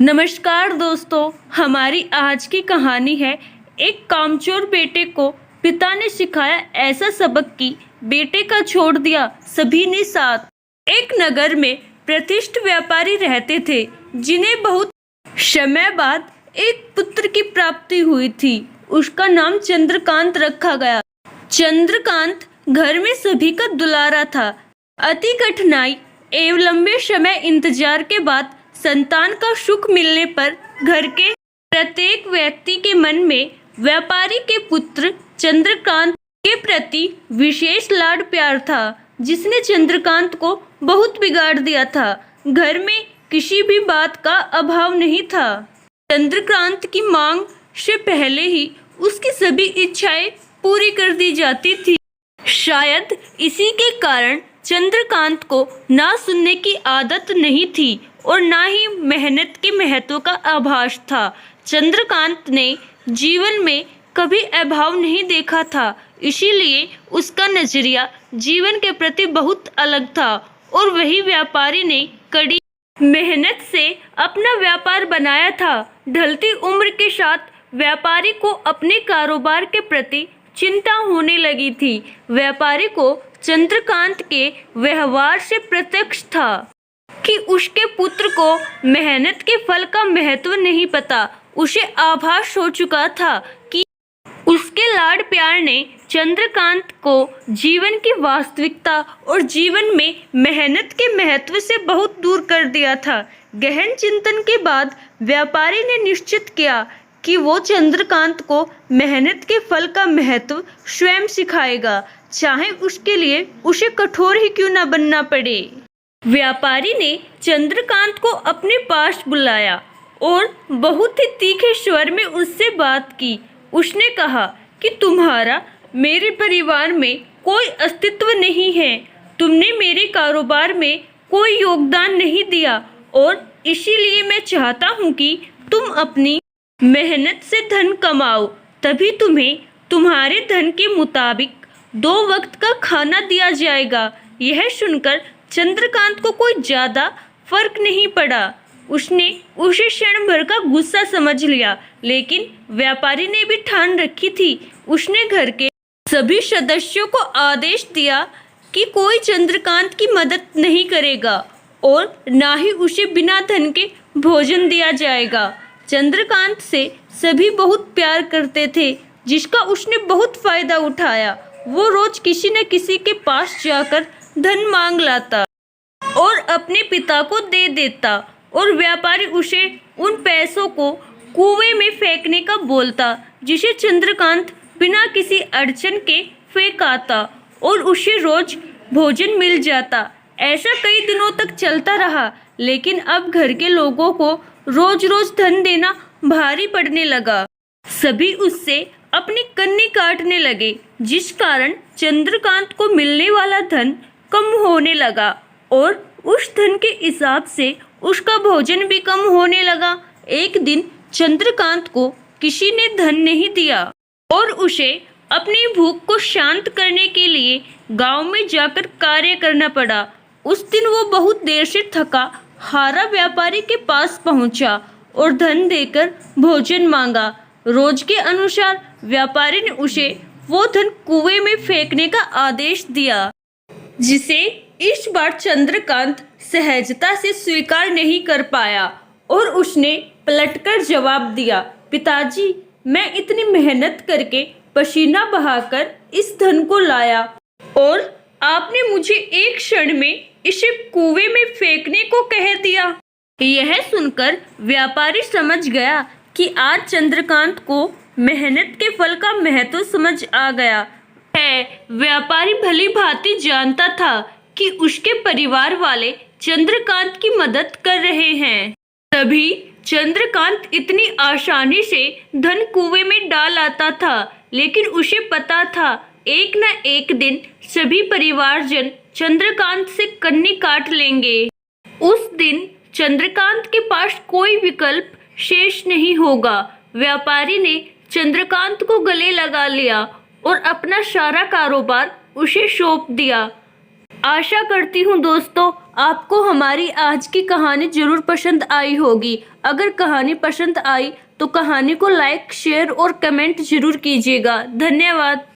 नमस्कार दोस्तों, हमारी आज की कहानी है एक कामचोर बेटे को पिता ने सिखाया ऐसा सबक कि बेटे का छोड़ दिया सभी ने साथ। एक नगर में प्रतिष्ठित व्यापारी रहते थे जिन्हें बहुत समय बाद एक पुत्र की प्राप्ति हुई थी। उसका नाम चंद्रकांत रखा गया। चंद्रकांत घर में सभी का दुलारा था। अति कठिनाई एवं लंबे समय इंतजार के बाद संतान का सुख मिलने पर घर के प्रत्येक व्यक्ति के मन में व्यापारी के पुत्र चंद्रकांत के प्रति विशेष लाड प्यार था, जिसने चंद्रकांत को बहुत बिगाड़ दिया था। घर में किसी भी बात का अभाव नहीं था। चंद्रकांत की मांग से पहले ही उसकी सभी इच्छाएं पूरी कर दी जाती थी। शायद इसी के कारण चंद्रकांत को ना सुनने की आदत नहीं थी और ना ही मेहनत के महत्व का आभास था। चंद्रकांत ने जीवन में कभी अभाव नहीं देखा था, इसीलिए उसका नजरिया जीवन के प्रति बहुत अलग था। और वही व्यापारी ने कड़ी मेहनत से अपना व्यापार बनाया था। ढलती उम्र के साथ व्यापारी को अपने कारोबार के प्रति चिंता होने लगी थी। व्यापारी को चंद्रकांत के व्यवहार से प्रत्यक्ष था कि उसके पुत्र को मेहनत के फल का महत्व नहीं पता। उसे आभास हो चुका था कि उसके लाड प्यार ने चंद्रकांत को जीवन की वास्तविकता और जीवन में मेहनत के महत्व से बहुत दूर कर दिया था। गहन चिंतन के बाद व्यापारी ने निश्चित किया कि वो चंद्रकांत को मेहनत के फल का महत्व स्वयं सिखाएगा, चाहे उसके लिए उसे कठोर ही क्यों न बनना पड़े। व्यापारी ने चंद्रकांत को अपने पास बुलाया और बहुत ही तीखे स्वर में उससे बात की। उसने कहा कि तुम्हारा मेरे परिवार में कोई अस्तित्व नहीं है। तुमने मेरे कारोबार में कोई योगदान नहीं दिया और इसीलिए मैं चाहता हूँ कि तुम अपनी मेहनत से धन कमाओ, तभी तुम्हें तुम्हारे धन के मुताबिक 2 वक्त का खाना दिया जाएगा। यह सुनकर चंद्रकांत को कोई ज्यादा फर्क नहीं पड़ा। उसने उसे क्षण भर का गुस्सा समझ लिया, लेकिन व्यापारी ने भी ठान रखी थी। उसने घर के सभी सदस्यों को आदेश दिया कि कोई चंद्रकांत की मदद नहीं करेगा और ना ही उसे बिना धन के भोजन दिया जाएगा। चंद्रकांत से सभी बहुत प्यार करते थे, जिसका उसने बहुत फायदा उठाया। वो रोज किसी न किसी के पास जाकर धन मांग लाता और अपने पिता को दे देता और व्यापारी उसे उन पैसों को कुएं में फेंकने का बोलता, जिसे चंद्रकांत बिना किसी अड़चन के फेंक आता और उसे रोज भोजन मिल जाता। ऐसा कई दिनों तक चलता रहा, लेकिन अब घर के लोगों को रोज रोज धन देना भारी पड़ने लगा। सभी उससे अपनी कन्नी काटने लगे, जिस कारण चंद्रकांत को मिलने वाला धन कम होने लगा और उस धन के हिसाब से उसका भोजन भी कम होने लगा। एक दिन चंद्रकांत को किसी ने धन नहीं दिया और उसे अपनी भूख को शांत करने के लिए गांव में जाकर कार्य करना पड़ा। उस दिन वो बहुत देर से थका हारा व्यापारी के पास पहुंचा और धन देकर भोजन मांगा। रोज के अनुसार व्यापारी ने उसे वो धन कुएं में फेंकने का आदेश दिया, जिसे इस बार चंद्रकांत सहजता से स्वीकार नहीं कर पाया और उसने पलटकर जवाब दिया, पिताजी, मैं इतनी मेहनत करके पसीना बहाकर इस धन को लाया और आपने मुझे एक क्षण में इसे कुएं में फेंकने को कह दिया। यह सुनकर व्यापारी समझ गया कि आज चंद्रकांत को मेहनत के फल का महत्व समझ आ गया है। व्यापारी भली भांति जानता था कि उसके परिवार वाले चंद्रकांत की मदद कर रहे हैं, तभी चंद्रकांत इतनी आसानी से धन कुएं में डाल आता था। लेकिन उसे पता था एक न एक दिन सभी परिवारजन चंद्रकांत से कन्नी काट लेंगे। उस दिन चंद्रकांत के पास कोई विकल्प शेष नहीं होगा। व्यापारी ने चंद्रकांत को गले लगा लिया और अपना सारा कारोबार उसे सौंप दिया। आशा करती हूँ दोस्तों आपको हमारी आज की कहानी जरूर पसंद आई होगी। अगर कहानी पसंद आई तो कहानी को लाइक, शेयर और कमेंट जरूर कीजिएगा। धन्यवाद।